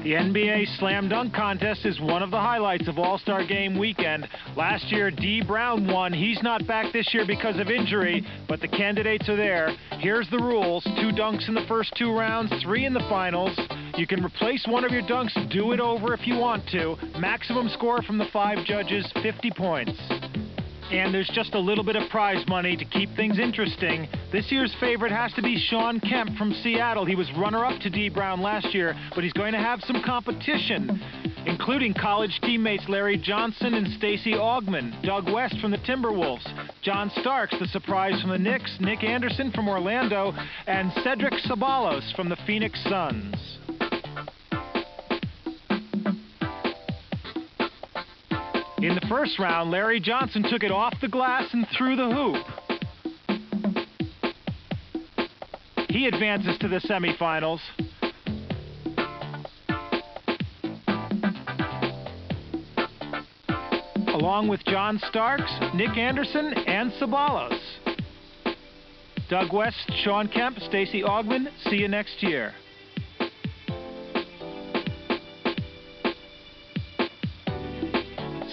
The NBA Slam Dunk Contest is one of the highlights of All-Star Game weekend. Last year, D. Brown won. He's not back this year because of injury, but the candidates are there. Here's the rules. 2 dunks in the first 2 rounds, 3 in the finals. You can replace one of your dunks, do it over if you want to. Maximum score from the 5 judges, 50 points. And there's just a little bit of prize money to keep things interesting. This year's favorite has to be Shawn Kemp from Seattle. He was runner-up to D. Brown last year, but he's going to have some competition, including college teammates Larry Johnson and Stacey Augmon, Doug West from the Timberwolves, John Starks, the surprise from the Knicks, Nick Anderson from Orlando, and Cedric Ceballos from the Phoenix Suns. In the first round, Larry Johnson took it off the glass and through the hoop. He advances to the semifinals. Along with John Starks, Nick Anderson, and Ceballos. Doug West, Shawn Kemp, Stacey Augmon, see you next year.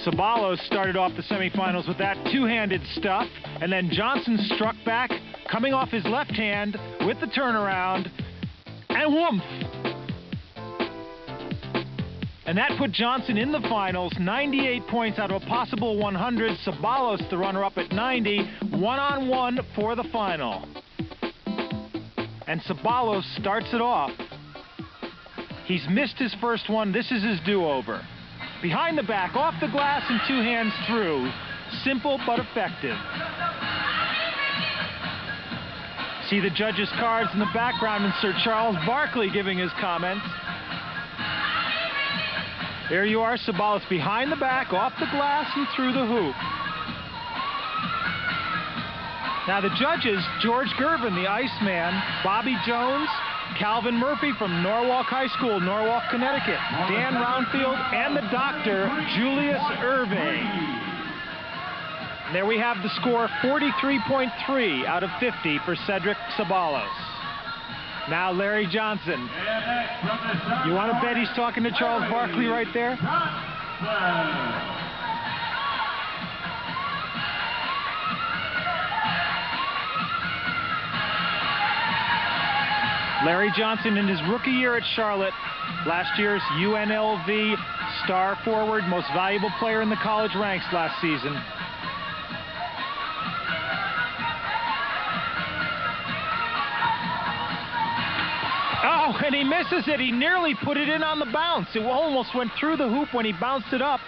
Ceballos started off the semifinals with that 2-handed stuff, and then Johnson struck back, coming off his left hand with the turnaround, and whoomph! And that put Johnson in the finals, 98 points out of a possible 100. Ceballos, the runner-up at 90, one-on-one for the final. And Ceballos starts it off. He's missed his first one. This is his do-over. Behind the back, off the glass, and 2 hands through. Simple but effective. See the judges' cards in the background and Sir Charles Barkley giving his comments. There you are, Ceballos behind the back, off the glass, and through the hoop. Now the judges, George Gervin, the Iceman, Bobby Jones, Calvin Murphy from Norwalk High School, Norwalk, Connecticut, Dan Roundfield, and the doctor, Julius Irving. There we have the score, 43.3 out of 50 for Cedric Ceballos. Now Larry Johnson. You want to bet he's talking to Charles Barkley right there? Larry Johnson in his rookie year at Charlotte, last year's UNLV star forward, most valuable player in the college ranks last season. Oh, and he misses it. He nearly put it in on the bounce. It almost went through the hoop when he bounced it up.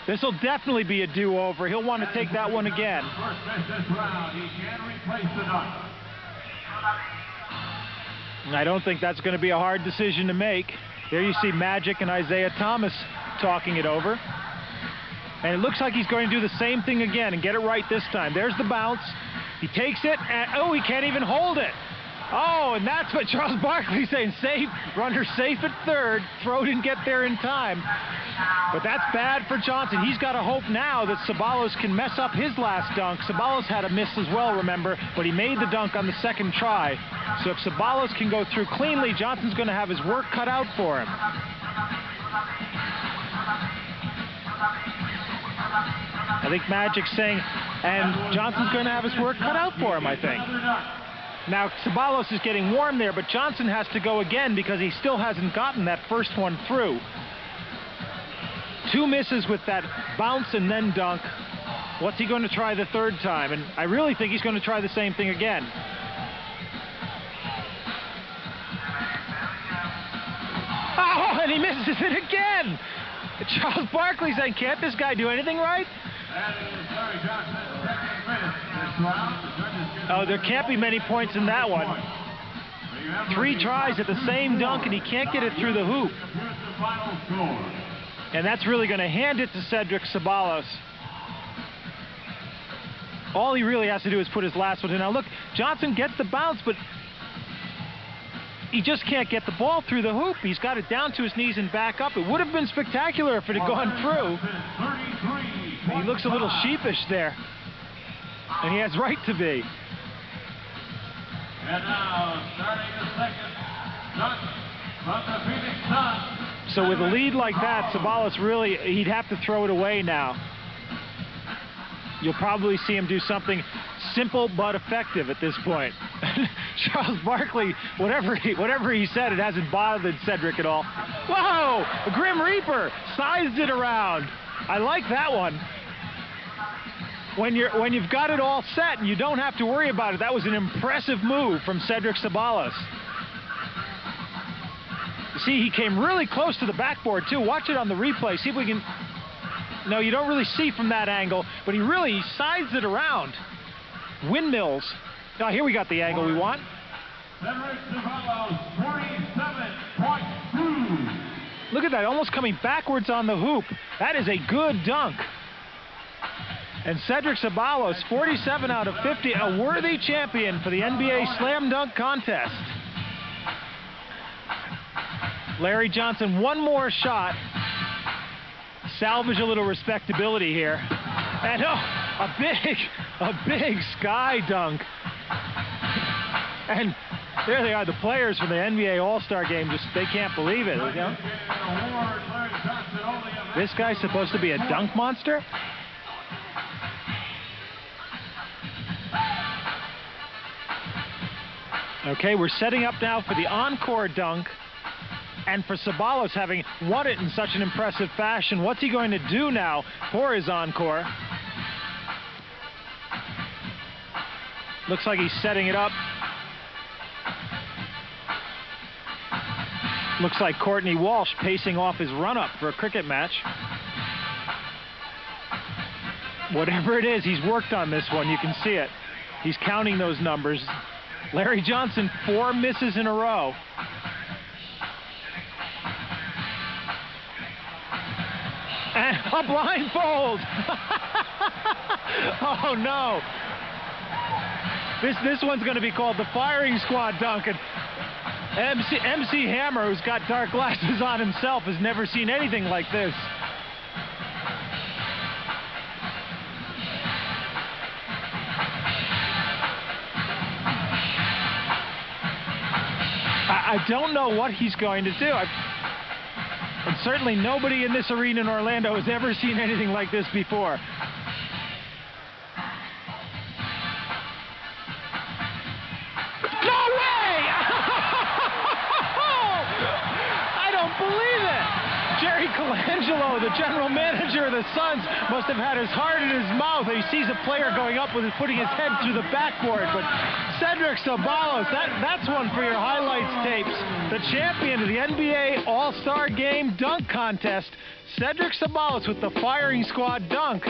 This will definitely be a do-over. He'll want to take that one again. I don't think that's going to be a hard decision to make. There you see Magic and Isaiah Thomas talking it over. And it looks like he's going to do the same thing again and get it right this time. There's the bounce. He takes it, and oh, he can't even hold it. Oh, and that's what Charles Barkley's saying. Safe, runner safe at third. Throw didn't get there in time. But that's bad for Johnson. He's got to hope now that Ceballos can mess up his last dunk. Ceballos had a miss as well, remember, but he made the dunk on the second try. So if Ceballos can go through cleanly, Johnson's going to have his work cut out for him. I think Magic's saying, and Johnson's going to have his work cut out for him, I think. Now, Ceballos is getting warm there, but Johnson has to go again because he still hasn't gotten that first one through. 2 misses with that bounce and then dunk. What's he going to try the third time? And I really think he's going to try the same thing again. Oh, and he misses it again! Charles Barkley saying, can't this guy do anything right? Oh, there can't be many points in that one. 3 tries at the same dunk, and he can't get it through the hoop. And that's really going to hand it to Cedric Ceballos. All he really has to do is put his last one in. Now look, Johnson gets the bounce, but he just can't get the ball through the hoop. He's got it down to his knees and back up. It would have been spectacular if it had gone through. He looks a little sheepish there. And he has right to be. And now, starting the second dunk from the Phoenix Suns, So with a lead like that, Ceballos really, he'd have to throw it away now. You'll probably see him do something simple but effective at this point. Charles Barkley, whatever he said, it hasn't bothered Cedric at all. Whoa! A Grim Reaper sized it around. I like that one. When you've got it all set and you don't have to worry about it, that was an impressive move from Cedric Ceballos. You see, he came really close to the backboard too. Watch it on the replay. See if we can. No, you don't really see from that angle, but he really sized it around. Windmills. Now here we got the angle we want. Look at that, almost coming backwards on the hoop. That is a good dunk. And Cedric Ceballos, 47 out of 50, a worthy champion for the NBA Slam Dunk Contest. Larry Johnson, one more shot. Salvage a little respectability here. And oh, a big sky dunk. And there they are, the players from the NBA All-Star Game, just they can't believe it. You know? This guy's supposed to be a dunk monster? Okay, we're setting up now for the encore dunk. And for Ceballos, having won it in such an impressive fashion, what's he going to do now for his encore? Looks like he's setting it up. Looks like Courtney Walsh pacing off his run-up for a cricket match. Whatever it is, he's worked on this one. You can see it. He's counting those numbers. Larry Johnson, 4 misses in a row. And a blindfold! Oh no! This one's going to be called the firing squad dunk. And MC Hammer, who's got dark glasses on himself, has never seen anything like this. I don't know what he's going to do. And certainly nobody in this arena in Orlando has ever seen anything like this before. No way! I don't believe it! Jerry Colangelo, the general manager of the Suns, must have had his heart in his mouth. He sees a player going up with putting his head through the backboard. But Cedric Ceballos, that's one for your highlights tapes. The champion of the NBA All-Star Game Dunk Contest, Cedric Ceballos with the firing squad dunk.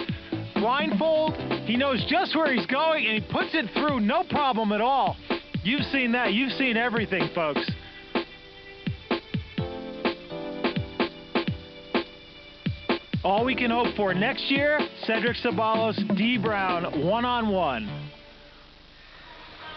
Blindfold, he knows just where he's going, and he puts it through, no problem at all. You've seen that. You've seen everything, folks. All we can hope for next year, Cedric Ceballos, D. Brown, one-on-one.